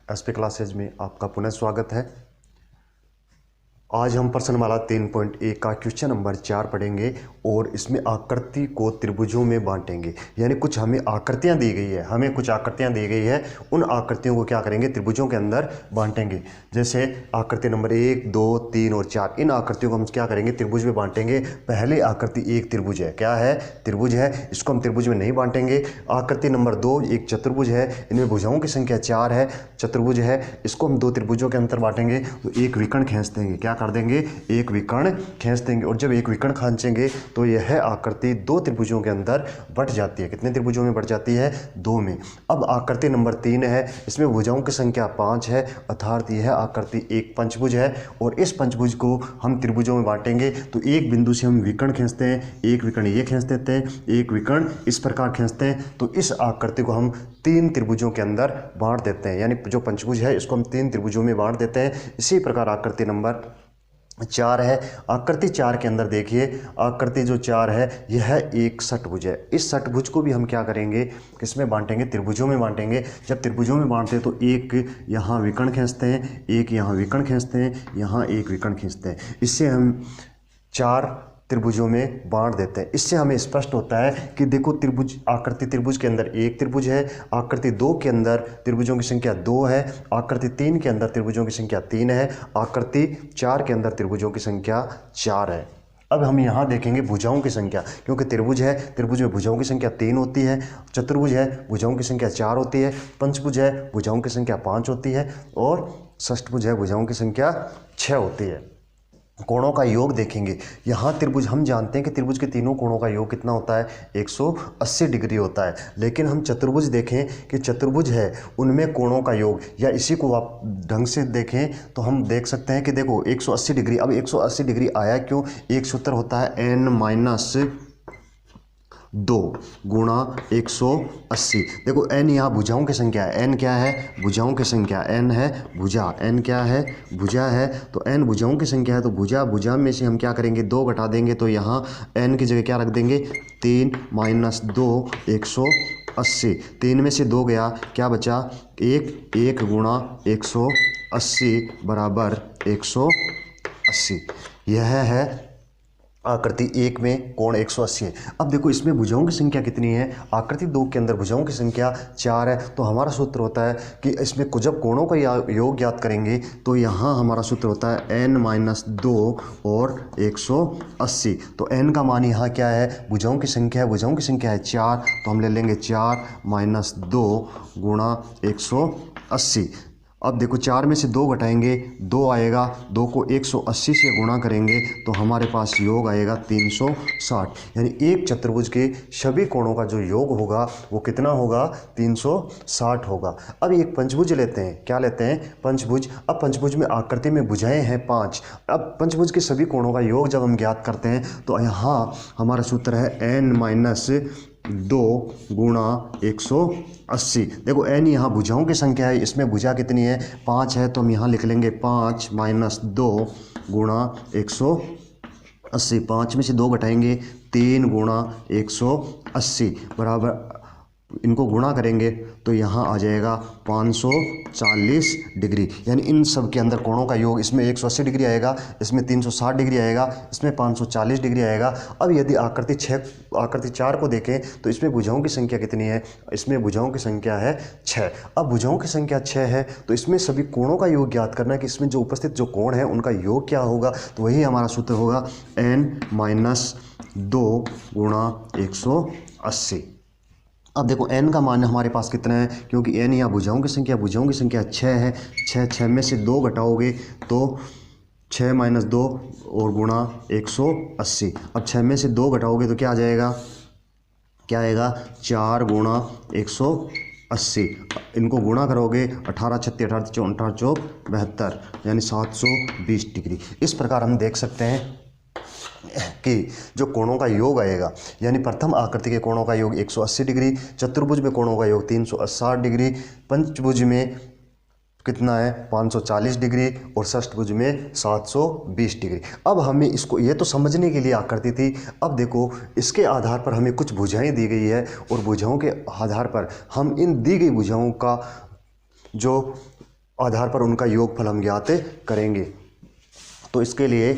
SP classes में आपका पुनः स्वागत है। आज हम प्रश्नमाला 3.1 का क्वेश्चन नंबर 4 पढ़ेंगे और इसमें आकृति को त्रिभुजों में बांटेंगे। यानी कुछ हमें आकृतियां दी गई है, उन आकृतियों को क्या करेंगे, त्रिभुजों के अंदर बांटेंगे। जैसे आकृति नंबर 1, 2, 3 और 4, इन आकृतियों को हम क्या करेंगे, त्रिभुज में बांटेंगे। पहली आकृति एक त्रिभुज है, क्या है, त्रिभुज है, इसको हम त्रिभुज में नहीं बांटेंगे। आकृति नंबर 2 एक चतुर्भुज है, इनमें भुजाओं की संख्या 4 है, चतुर्भुज है, इसको हम दो त्रिभुजों के अंतर बांटेंगे। तो एक विकर्ण खींच देंगे, क्या कर देंगे, एक विकर्ण खींच देंगे। और जब एक विकर्ण खींचेंगे तो यह आकृति दो त्रिभुजों के अंदर बट जाती है। कितने त्रिभुजों में बट जाती है, 2 में। अब आकृति नंबर 3 है, इसमें भुजाओं की संख्या 5 है, अर्थात यह आकृति एक पंचभुज है और इस पंचभुज को हम त्रिभुजों में बांटेंगे। तो एक बिंदु से हम विकर्ण खींचते हैं, एक विकर्ण ये खींच देते हैं, एक विकर्ण इस प्रकार खींचते हैं। तो इस आकृति को हम 3 त्रिभुजों के अंदर बांट देते हैं, यानी जो पंचभुज है इसको हम 3 त्रिभुजों में बांट देते हैं। इसी प्रकार आकृति नंबर 4 है, आकृति 4 के अंदर देखिए, आकृति जो 4 है यह एक षटभुज है। इस षटभुज को भी हम क्या करेंगे, किसमें बांटेंगे, त्रिभुजों में बांटेंगे। जब त्रिभुजों में बांटते हैं तो एक यहाँ विकर्ण खींचते हैं, एक यहाँ विकर्ण खींचते हैं, यहाँ एक विकर्ण खींचते हैं। इससे हम 4 त्रिभुजों में बांट देते हैं। इससे हमें स्पष्ट होता है कि देखो त्रिभुज, आकृति त्रिभुज के अंदर एक त्रिभुज है, आकृति 2 के अंदर त्रिभुजों की संख्या 2 है, आकृति 3 के अंदर त्रिभुजों की संख्या 3 है, आकृति 4 के अंदर त्रिभुजों की संख्या 4 है। अब हम यहाँ देखेंगे भुजाओं की संख्या, क्योंकि त्रिभुज है, त्रिभुज में भुजाओं की संख्या 3 होती है, चतुर्भुज है, भुजाओं की संख्या 4 होती है, पंचभुज है, भुजाओं की संख्या 5 होती है और षष्ठभुज है, भुजाओं की संख्या 6 होती है। कोणों का योग देखेंगे, यहाँ त्रिभुज, हम जानते हैं कि त्रिभुज के तीनों कोणों का योग कितना होता है, 180 डिग्री होता है। लेकिन हम चतुर्भुज देखें कि चतुर्भुज है, उनमें कोणों का योग, या इसी को आप ढंग से देखें तो हम देख सकते हैं कि देखो 180 डिग्री। अब 180 डिग्री आया क्यों, एक सूत्र होता है n-2 गुणा 180। देखो n यहाँ भुजाओं की संख्या है, n क्या है, भुजाओं की संख्या, n है भुजा, n क्या है, भुजा है। तो n भुजाओं की संख्या है, तो भुजा में से हम क्या करेंगे, 2 घटा देंगे। तो यहाँ n की जगह क्या रख देंगे, 3 - 2 180। 3 में से 2 गया, क्या बचा, 1 गुणा 180 बराबर 180। यह है आकृति 1 में कोण 180 है। अब देखो इसमें भुजाओं की संख्या कितनी है, आकृति 2 के अंदर भुजाओं की संख्या 4 है। तो हमारा सूत्र होता है कि इसमें जब कोणों का योग ज्ञात करेंगे तो यहाँ हमारा सूत्र होता है n-2 और 180। तो n का मान यहाँ क्या है, भुजाओं की संख्या है, भुजाओं की संख्या है 4, तो हम ले लेंगे 4 - 2 गुणा 180। अब देखो 4 में से 2 घटाएंगे, 2 आएगा, 2 को 180 से गुणा करेंगे तो हमारे पास योग आएगा 360। यानी एक चतुर्भुज के सभी कोणों का जो योग होगा वो कितना होगा, 360 होगा। अब एक पंचभुज लेते हैं, क्या लेते हैं, पंचभुज। अब पंचभुज में आकृति में भुजाएं हैं 5। अब पंचभुज के सभी कोणों का योग जब हम ज्ञात करते हैं तो यहाँ हमारा सूत्र है n-2 गुणा 180। देखो n यहाँ भुजाओं की संख्या है, इसमें भुजा कितनी है, 5 है, तो हम यहाँ लिख लेंगे 5 - 2 गुणा 180। 5 में से 2 घटाएंगे, 3 गुणा 180 बराबर, इनको गुणा करेंगे तो यहाँ आ जाएगा 540 डिग्री। यानी इन सब के अंदर कोणों का योग, इसमें 180 डिग्री आएगा, इसमें 360 डिग्री आएगा, इसमें 540 डिग्री आएगा। अब यदि आकृति 4 को देखें तो इसमें भुजाओं की संख्या कितनी है, इसमें भुजाओं की संख्या है 6। अब भुजाओं की संख्या 6 है तो इसमें सभी कोणों का योग ज्ञात करना है कि इसमें जो उपस्थित जो कोण है उनका योग क्या होगा। तो वही हमारा सूत्र होगा n-2 गुणा 180। अब देखो n का मान हमारे पास कितना है, क्योंकि n यहाँ भुजाओं की संख्या 6 है, 6 में से 2 घटाओगे तो 6 - 2 और गुणा 180। अब 6 में से 2 घटाओगे तो क्या आ जाएगा, क्या आएगा, 4 गुणा 180। इनको गुणा करोगे, 18 - 36 18 - 4 72, यानी 720 डिग्री। इस प्रकार हम देख सकते हैं कि जो कोणों का योग आएगा, यानी प्रथम आकृति के कोणों का योग 180 डिग्री, चतुर्भुज में कोणों का योग 360 डिग्री, पंचभुज में कितना है 540 डिग्री और षष्ठभुज में 720 डिग्री। अब हमें इसको, ये तो समझने के लिए आकृति थी। अब देखो इसके आधार पर हमें कुछ भुजाएं दी गई है और भुजाओं के आधार पर हम इन दी गई भुजाओं का जो आधार पर उनका योगफल हम ज्ञात करेंगे। तो इसके लिए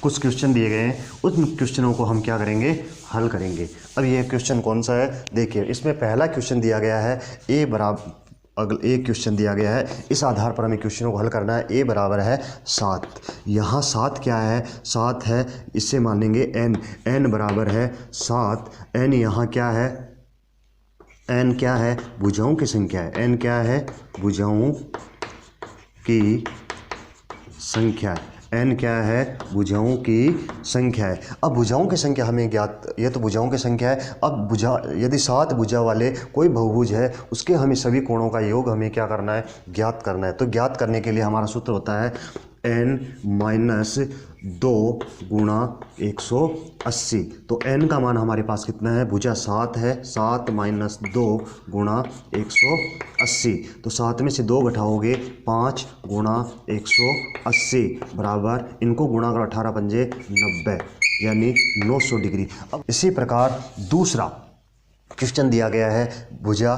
कुछ क्वेश्चन दिए गए हैं, उन क्वेश्चनों को हम क्या करेंगे, हल करेंगे। अब ये क्वेश्चन कौन सा है, देखिए इसमें पहला क्वेश्चन दिया गया है ए बराबर, अगला एक क्वेश्चन दिया गया है, इस आधार पर हमें क्वेश्चनों को हल करना है। ए बराबर है 7, यहाँ 7 क्या है, 7 है, इससे मानेंगे एन, एन बराबर है 7, एन यहाँ क्या है, एन क्या है, भुजाओं की संख्या है, एन क्या है, भुजाओं की संख्या है, एन क्या है, भुजाओं की संख्या है। अब भुजाओं की संख्या हमें ज्ञात, ये तो भुजाओं की संख्या है। अब भुजा, यदि 7 भुजा वाले कोई बहुभुज है, उसके हमें सभी कोणों का योग हमें क्या करना है, ज्ञात करना है। तो ज्ञात करने के लिए हमारा सूत्र होता है n-2 गुणा 180। तो n का मान हमारे पास कितना है, भुजा 7 है, 7 माइनस 2 गुणा 180। तो 7 में से 2 घटाओगे 5 गुणा 180 बराबर, इनको गुणा कर 18 पंजे 90 यानी 900 डिग्री। अब इसी प्रकार दूसरा क्वेश्चन दिया गया है, भुजा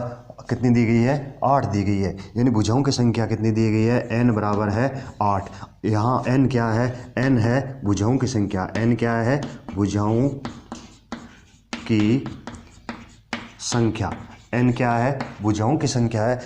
कितनी दी गई है, 8 दी गई है, यानी भुजाओं की संख्या कितनी दी गई है, n बराबर है 8। यहाँ n क्या है, n है भुजाओं की संख्या, n क्या है, भुजाओं की संख्या, n क्या है, भुजाओं की संख्या है।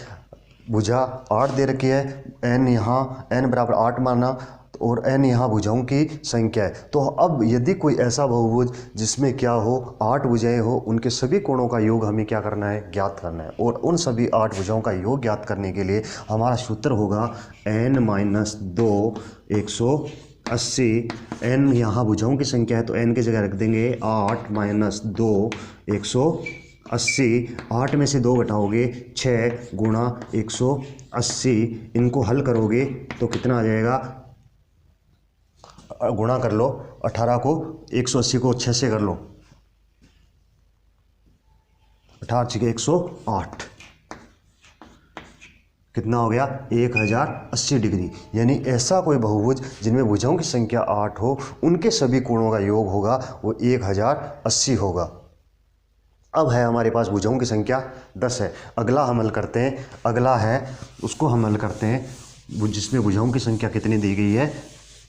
भुजा 8 दे रखी है, n यहाँ n बराबर 8 माना, और n यहाँ भुजाओं की संख्या है। तो अब यदि कोई ऐसा बहुभुज जिसमें क्या हो, 8 भुजाएं हो, उनके सभी कोणों का योग हमें क्या करना है, ज्ञात करना है। और उन सभी 8 भुजाओं का योग ज्ञात करने के लिए हमारा सूत्र होगा n-2 180। n यहाँ भुजाओं की संख्या है, तो n की जगह रख देंगे 8 माइनस 2 180। 8 में से 2 घटाओगे 6 गुणा 180, इनको हल करोगे तो कितना आ जाएगा, गुणा कर लो 18 को, 180 को 6 से कर लो, 18 के 108, कितना हो गया, 1080 डिग्री। यानी ऐसा कोई बहुभुज जिनमें भुजाओं की संख्या 8 हो, उनके सभी कोणों का योग होगा वो 1080 होगा। अब है हमारे पास भुजाओं की संख्या 10 है। अगला हम हल करते हैं, अगला है उसको हम हल करते हैं जिसमें भुजाओं की संख्या कितनी दी गई है,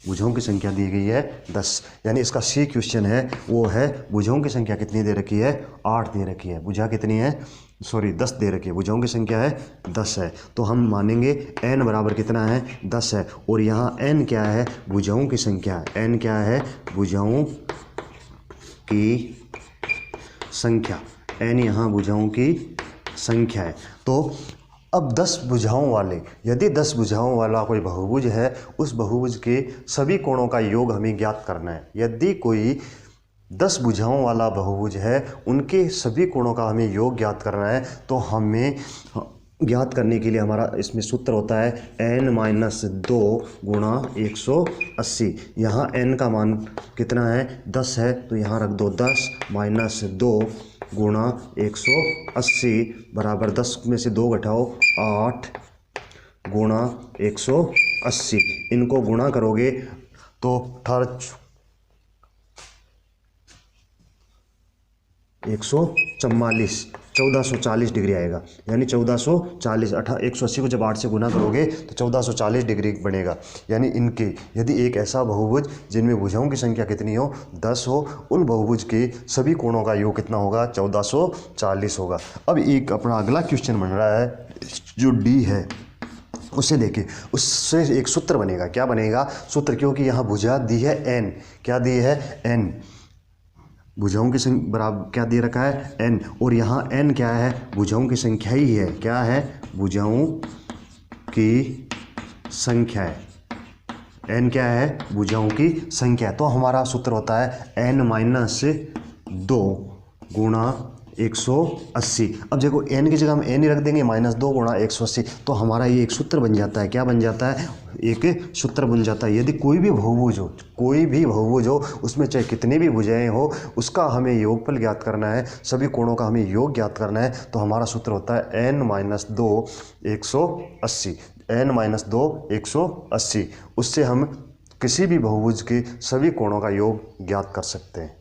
भुजाओं की संख्या दी गई है 10। यानी इसका सी क्वेश्चन है वो है, भुजाओं की संख्या कितनी दे रखी है, 8 दे रखी है, भुजा कितनी है, 10 दे रखी है, भुजाओं की संख्या है 10 है। तो हम मानेंगे n बराबर कितना है, 10 है, और यहाँ n क्या है, भुजाओं की संख्या, n क्या है, भुजाओं की संख्या, n यहाँ भुजाओं की संख्या है। तो अब 10 भुजाओं वाले, यदि 10 भुजाओं वाला कोई बहुभुज है, उस बहुभुज के सभी कोणों का योग हमें ज्ञात करना है। यदि कोई 10 भुजाओं वाला बहुभुज है, उनके सभी कोणों का हमें योग ज्ञात करना है। तो हमें ज्ञात करने के लिए हमारा इसमें सूत्र होता है n-2 गुणा 180। यहाँ n का मान कितना है, 10 है, तो यहाँ रख दो 10 माइनस 2 गुणा 180 बराबर, 10 में से 2 घटाओ 8 गुणा 180, इनको गुणा करोगे तो 1440 डिग्री आएगा। यानी 1440, 180 को जब 8 से गुना करोगे तो 1440 डिग्री बनेगा। यानी इनके, यदि एक ऐसा बहुभुज जिनमें भुजाओं की संख्या कितनी हो, 10 हो, उन बहुभुज के सभी कोणों का योग कितना होगा, 1440 होगा। अब एक अपना अगला क्वेश्चन बन रहा है जो डी है, उससे देखिए, उससे एक सूत्र बनेगा। क्या बनेगा सूत्र, क्योंकि यहाँ भुजा दी है n, क्या दी है n, भुजाओं की संख्या बराबर क्या दे रखा है, n, और यहाँ n क्या है, भुजाओं की संख्या ही है, क्या है, भुजाओं की संख्या है, n क्या है, भुजाओं की संख्या। तो हमारा सूत्र होता है n-2 गुणा 180। अब देखो n की जगह हम n ही रख देंगे, -2 गुणा 180, तो हमारा ये एक सूत्र बन जाता है। क्या बन जाता है, एक सूत्र बन जाता है। यदि कोई भी बहुभुज हो, कोई भी बहुभुज हो, उसमें चाहे कितनी भी भुजाएं हो, उसका हमें योगफल ज्ञात करना है, सभी कोणों का हमें योग ज्ञात करना है। तो हमारा सूत्र होता है n-2 180, n-2 180। उससे हम किसी भी बहुभुज के सभी कोणों का योग ज्ञात कर सकते हैं।